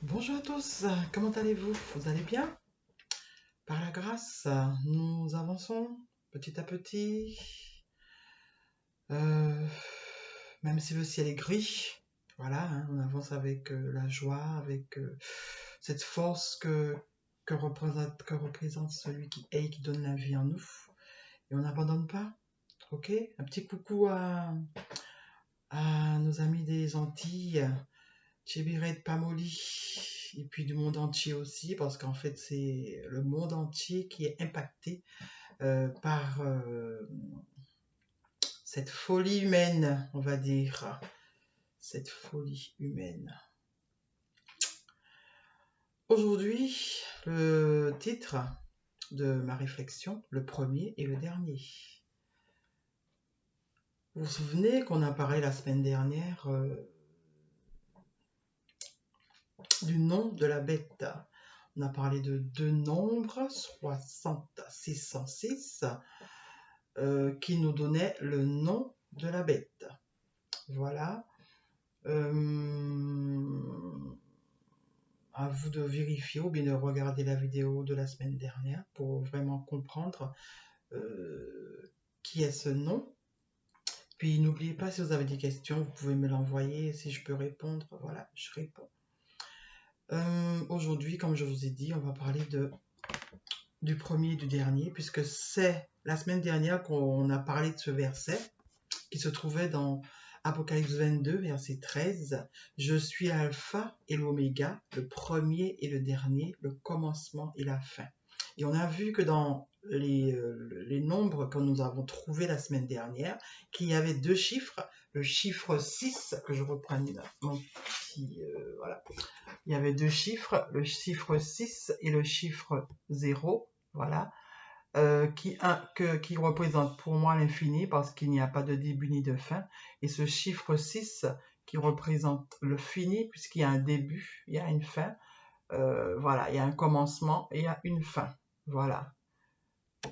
Bonjour à tous, comment allez-vous? Vous allez bien? Par la grâce, nous avançons petit à petit, euh, même si le ciel est gris. Voilà, hein, on avance avec la joie, avec cette force que représente celui qui est et qui donne la vie en nous. Et on n'abandonne pas, ok? Un petit coucou à nos amis des Antilles, Tchébiré de Pamoli, et puis du monde entier aussi, parce qu'en fait, c'est le monde entier qui est impacté par cette folie humaine, on va dire. Cette folie humaine. Aujourd'hui, le titre de ma réflexion, le premier et le dernier. Vous vous souvenez qu'on a parlé la semaine dernière du nom de la bête. On a parlé de deux nombres, 606, qui nous donnaient le nom de la bête. Voilà. À vous de vérifier ou bien de regarder la vidéo de la semaine dernière pour vraiment comprendre qui est ce nom. Puis n'oubliez pas, si vous avez des questions, vous pouvez me l'envoyer. Si je peux répondre, voilà, je réponds. Aujourd'hui, comme je vous ai dit, on va parler du premier et du dernier, puisque c'est la semaine dernière qu'on a parlé de ce verset qui se trouvait dans Apocalypse 22, verset 13. Je suis l'alpha et l'oméga, le premier et le dernier, le commencement et la fin. Et on a vu que dans les nombres que nous avons trouvés la semaine dernière, qu'il y avait deux chiffres, le chiffre 6, que je reprenne mon petit... voilà. Il y avait deux chiffres, le chiffre 6 et le chiffre 0, voilà. Qui représente pour moi l'infini parce qu'il n'y a pas de début ni de fin. Et ce chiffre 6 qui représente le fini puisqu'il y a un début, il y a une fin. Voilà, il y a un commencement et il y a une fin. Voilà,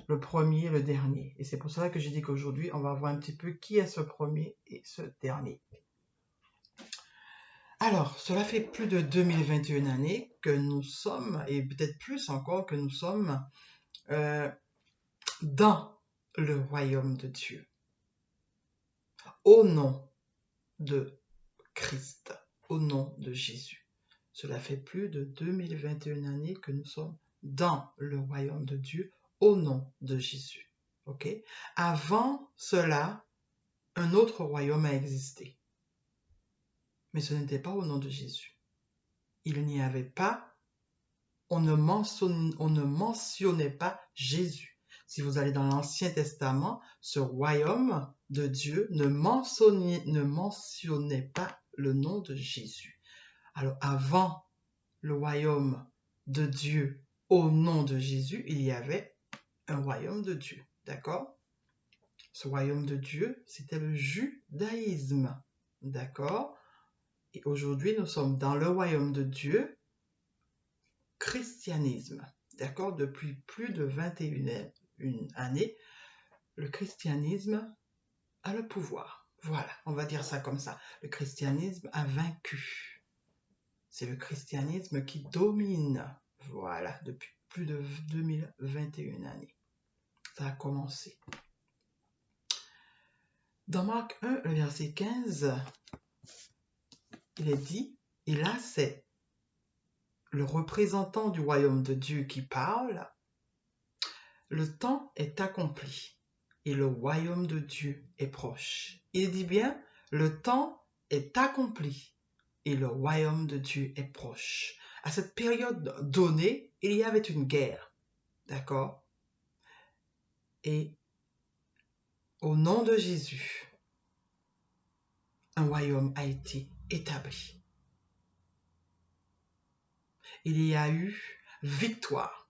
le premier et le dernier. Et c'est pour cela que j'ai dit qu'aujourd'hui, on va voir un petit peu qui est ce premier et ce dernier. Alors, cela fait plus de 2021 années que nous sommes, et peut-être plus encore, que nous sommes dans le royaume de Dieu. Au nom de Christ, au nom de Jésus. Cela fait plus de 2021 années que nous sommes dans le royaume de Dieu, au nom de Jésus. Ok? Avant cela, un autre royaume a existé. Mais ce n'était pas au nom de Jésus. Il n'y avait pas, on ne mentionnait pas Jésus. Si vous allez dans l'Ancien Testament, ce royaume de Dieu ne mentionnait pas le nom de Jésus. Alors avant le royaume de Dieu au nom de Jésus, il y avait un royaume de Dieu. D'accord? Ce royaume de Dieu, c'était le judaïsme. D'accord? Et aujourd'hui, nous sommes dans le royaume de Dieu, christianisme. D'accord? Depuis plus de 21 années, le christianisme a le pouvoir. Voilà, on va dire ça comme ça. Le christianisme a vaincu. C'est le christianisme qui domine. Voilà, depuis plus de 2021 années. Ça a commencé. Dans Marc 1, le verset 15, il est dit, et là c'est le représentant du royaume de Dieu qui parle, le temps est accompli et le royaume de Dieu est proche. Il dit bien, le temps est accompli et le royaume de Dieu est proche. À cette période donnée, il y avait une guerre, d'accord? Et au nom de Jésus, un royaume a été établi. Il y a eu victoire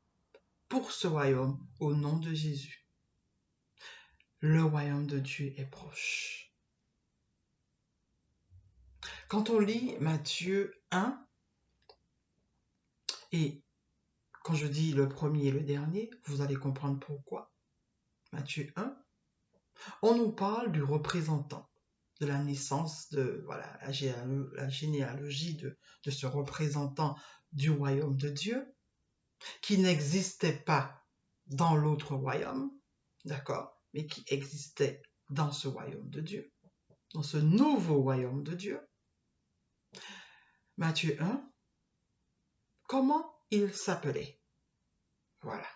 pour ce royaume au nom de Jésus. Le royaume de Dieu est proche. Quand on lit Matthieu 1, et quand je dis le premier et le dernier, vous allez comprendre pourquoi. Matthieu 1, on nous parle du représentant. de la naissance, de voilà, la généalogie de ce représentant du royaume de Dieu, qui n'existait pas dans l'autre royaume, d'accord, mais qui existait dans ce royaume de Dieu, dans ce nouveau royaume de Dieu. Matthieu 1, comment il s'appelait? Voilà.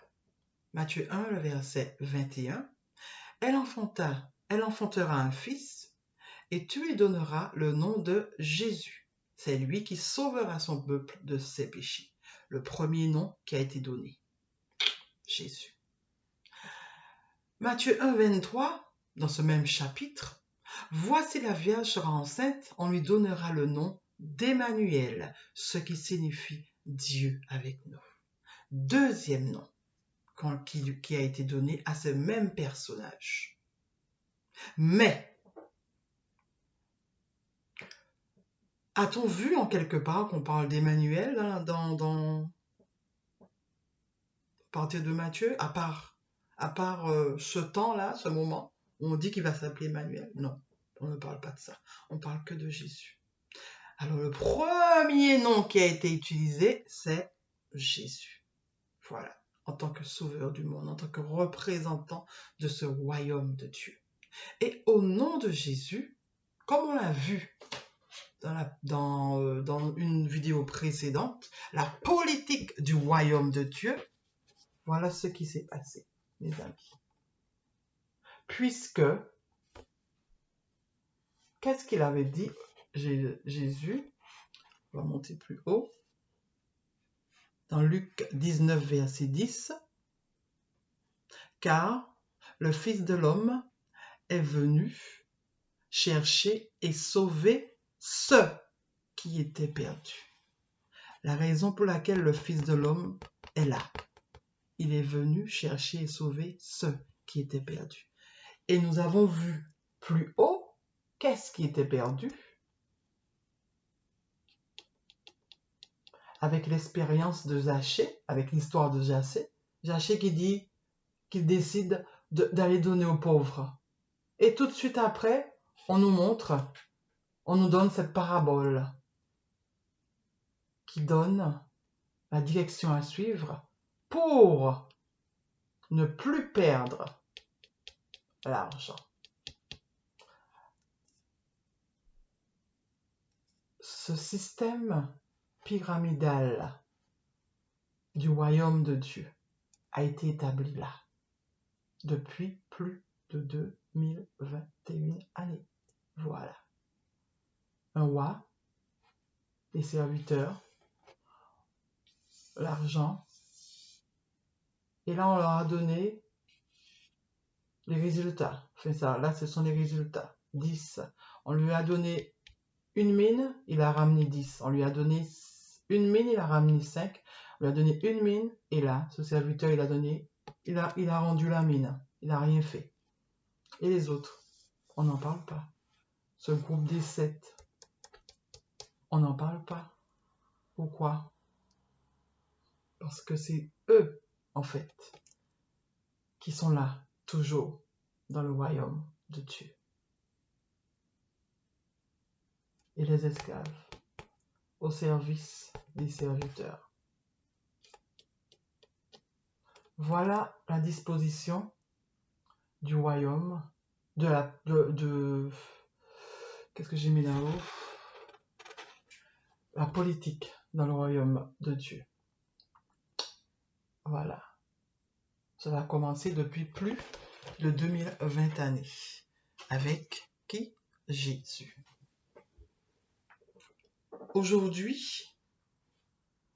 Matthieu 1, le verset 21. Elle enfantera un fils, et tu lui donneras le nom de Jésus. C'est lui qui sauvera son peuple de ses péchés. Le premier nom qui a été donné. Jésus. Matthieu 1, 23, dans ce même chapitre, voici la Vierge sera enceinte, on lui donnera le nom d'Emmanuel, ce qui signifie Dieu avec nous. Deuxième nom qui a été donné à ce même personnage. Mais, a-t-on vu en quelque part qu'on parle d'Emmanuel à partir de Matthieu, à part ce temps-là, ce moment, où on dit qu'il va s'appeler Emmanuel? Non, on ne parle pas de ça. On parle que de Jésus. Alors, le premier nom qui a été utilisé, c'est Jésus. Voilà, en tant que sauveur du monde, en tant que représentant de ce royaume de Dieu. Et au nom de Jésus, comme on l'a vu dans une vidéo précédente, la politique du royaume de Dieu, voilà ce qui s'est passé, mes amis. Puisque, qu'est-ce qu'il avait dit, Jésus? On va monter plus haut. Dans Luc 19, verset 10, « Car le Fils de l'homme est venu chercher et sauver ceux qui étaient perdus. » La raison pour laquelle le Fils de l'homme est là. Il est venu chercher et sauver ceux qui étaient perdus. Et nous avons vu plus haut, qu'est-ce qui était perdu? Avec l'expérience de Zachée, avec l'histoire de Zachée qui dit qu'il décide d'aller donner aux pauvres. Et tout de suite après, on nous donne cette parabole qui donne la direction à suivre pour ne plus perdre l'argent. Ce système pyramidal du royaume de Dieu a été établi là depuis plus de 2021 années. Voilà. Un roi, des serviteurs, l'argent, et là on leur a donné les résultats. Enfin ça, là ce sont les résultats. 10. On lui a donné une mine, il a ramené 10. On lui a donné une mine, il a ramené 5. On lui a donné une mine, et là, ce serviteur, il a rendu la mine. Il n'a rien fait. Et les autres, on n'en parle pas. Ce groupe des 7, on n'en parle pas. Pourquoi? Parce que c'est eux, en fait, qui sont là, toujours, dans le royaume de Dieu. Et les esclaves, au service des serviteurs. Voilà la disposition du royaume, qu'est-ce que j'ai mis là-haut? La politique dans le royaume de Dieu. Voilà. Ça va commencer depuis plus de 2020 années. Avec qui? Jésus. Aujourd'hui,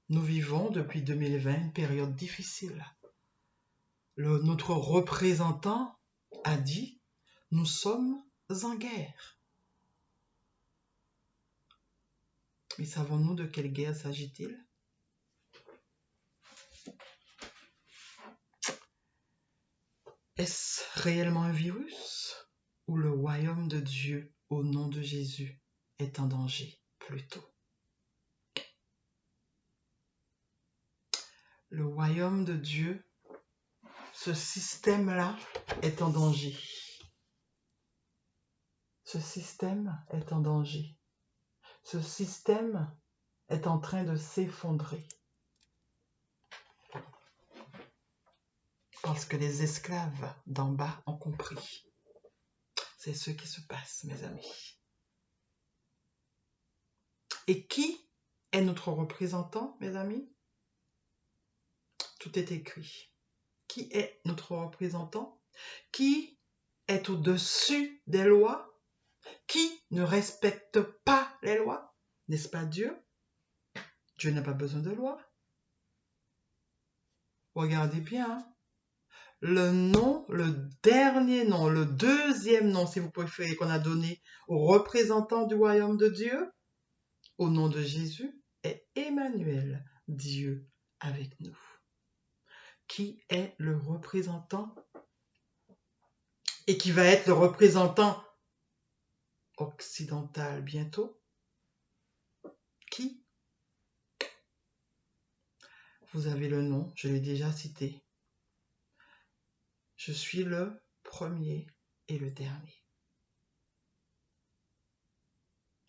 nous vivons depuis 2020 une période difficile. Notre représentant a dit, nous sommes en guerre. Mais savons-nous de quelle guerre s'agit-il? Est-ce réellement un virus ou le royaume de Dieu au nom de Jésus est en danger plutôt? Le royaume de Dieu, ce système-là est en danger. Ce système est en danger. Ce système est en train de s'effondrer. Parce que les esclaves d'en bas ont compris. C'est ce qui se passe, mes amis. Et qui est notre représentant, mes amis? Tout est écrit. Qui est notre représentant? Qui est au-dessus des lois? Qui ne respecte pas les lois? N'est-ce pas Dieu? Dieu n'a pas besoin de loi. Regardez bien. Hein? Le nom, le dernier nom, le deuxième nom, si vous préférez, qu'on a donné au représentant du royaume de Dieu, au nom de Jésus, est Emmanuel, Dieu avec nous. Qui est le représentant et qui va être le représentant occidental bientôt? Qui? Vous avez le nom, je l'ai déjà cité. Je suis le premier et le dernier.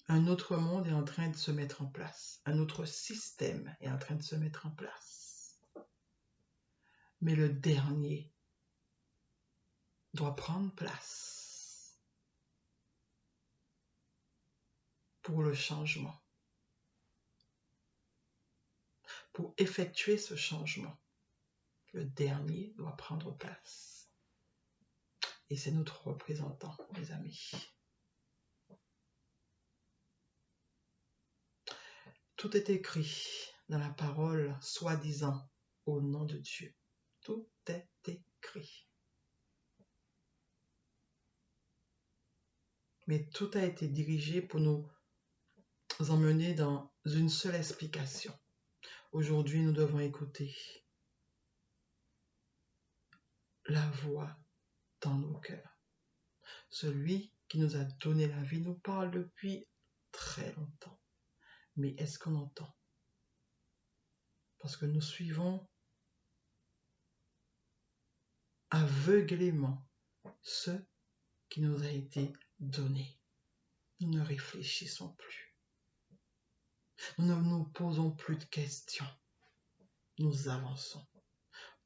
Un autre monde est en train de se mettre en place. Un autre système est en train de se mettre en place. Mais le dernier doit prendre place pour le changement. Pour effectuer ce changement, le dernier doit prendre place. Et c'est notre représentant, mes amis. Tout est écrit dans la parole, soi-disant, au nom de Dieu. Tout est écrit. Mais tout a été dirigé pour nous emmener dans une seule explication. Aujourd'hui, nous devons écouter la voix dans nos cœurs. Celui qui nous a donné la vie nous parle depuis très longtemps. Mais est-ce qu'on entend? Parce que nous suivons aveuglément ce qui nous a été donné. Nous ne réfléchissons plus. Nous ne nous posons plus de questions. Nous avançons.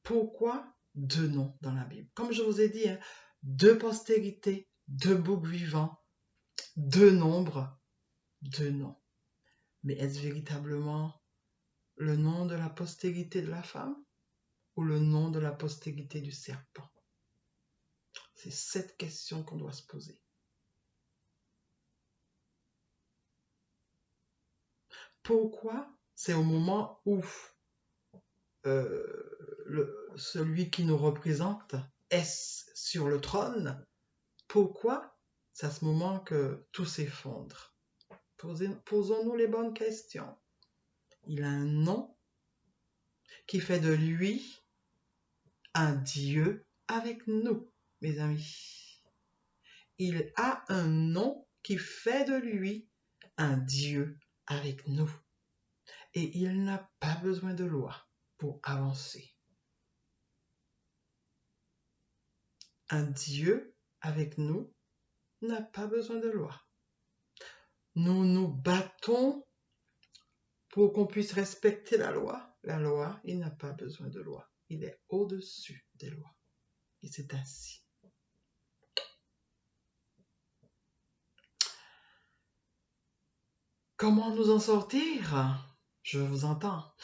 Pourquoi deux noms dans la Bible? Comme je vous ai dit, deux postérités, deux boucs vivants, deux nombres, deux noms. Mais est-ce véritablement le nom de la postérité de la femme ou le nom de la postérité du serpent? C'est cette question qu'on doit se poser. Pourquoi? C'est au moment où celui qui nous représente est sur le trône. Pourquoi? C'est à ce moment que tout s'effondre. Posons-nous les bonnes questions. Il a un nom qui fait de lui un Dieu avec nous, mes amis. Il a un nom qui fait de lui un Dieu avec nous. Et il n'a pas besoin de loi pour avancer. Un Dieu avec nous n'a pas besoin de loi. Nous nous battons pour qu'on puisse respecter la loi. La loi, il n'a pas besoin de loi. Il est au-dessus des lois. Et c'est ainsi. Comment nous en sortir? Je vous entends.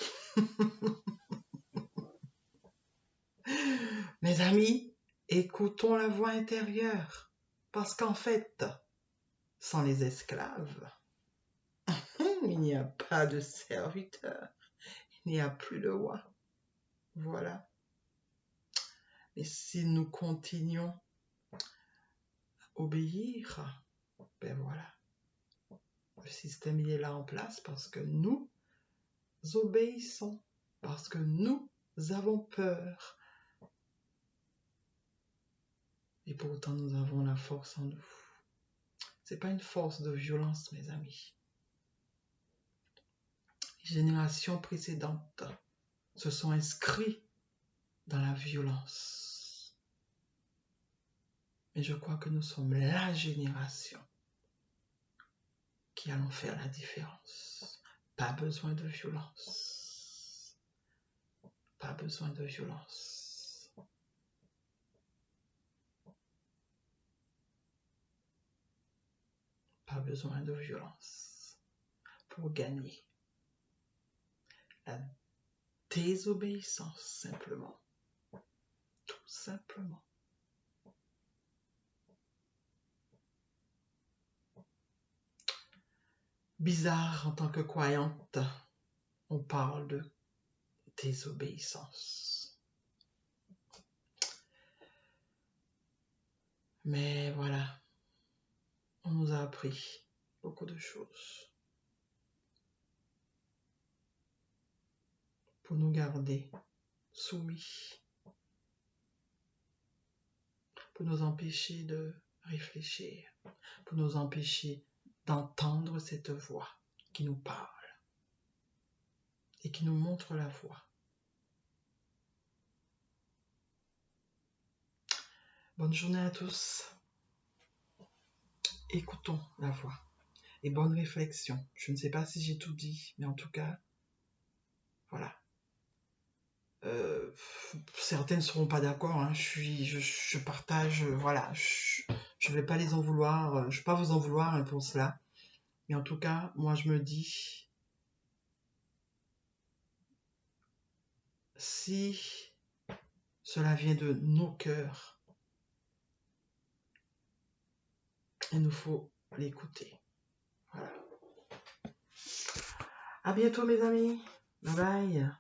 Mes amis, écoutons la voix intérieure. Parce qu'en fait, sans les esclaves, il n'y a pas de serviteur. Il n'y a plus de roi. Voilà. Et si nous continuons à obéir, ben voilà. Le système, il est là en place parce que nous obéissons, parce que nous avons peur. Et pourtant, nous avons la force en nous. Ce n'est pas une force de violence, mes amis. Les générations précédentes se sont inscrites dans la violence. Mais je crois que nous sommes la génération qui allons faire la différence. Pas besoin de violence. Pas besoin de violence. Pas besoin de violence pour gagner. La désobéissance, simplement. Tout simplement. Bizarre en tant que croyante, on parle de désobéissance. Mais voilà, on nous a appris beaucoup de choses pour nous garder soumis, pour nous empêcher de réfléchir, pour nous empêcher d'entendre cette voix qui nous parle et qui nous montre la voie. Bonne journée à tous. Écoutons la voix et bonne réflexion. Je ne sais pas si j'ai tout dit, mais en tout cas, voilà. Certaines ne seront pas d'accord, hein. Je partage, voilà, je vais pas les en vouloir, je vais pas vous en vouloir, hein, pour cela. Mais en tout cas, moi je me dis, si cela vient de nos cœurs, il nous faut l'écouter. Voilà. À bientôt mes amis. Bye bye.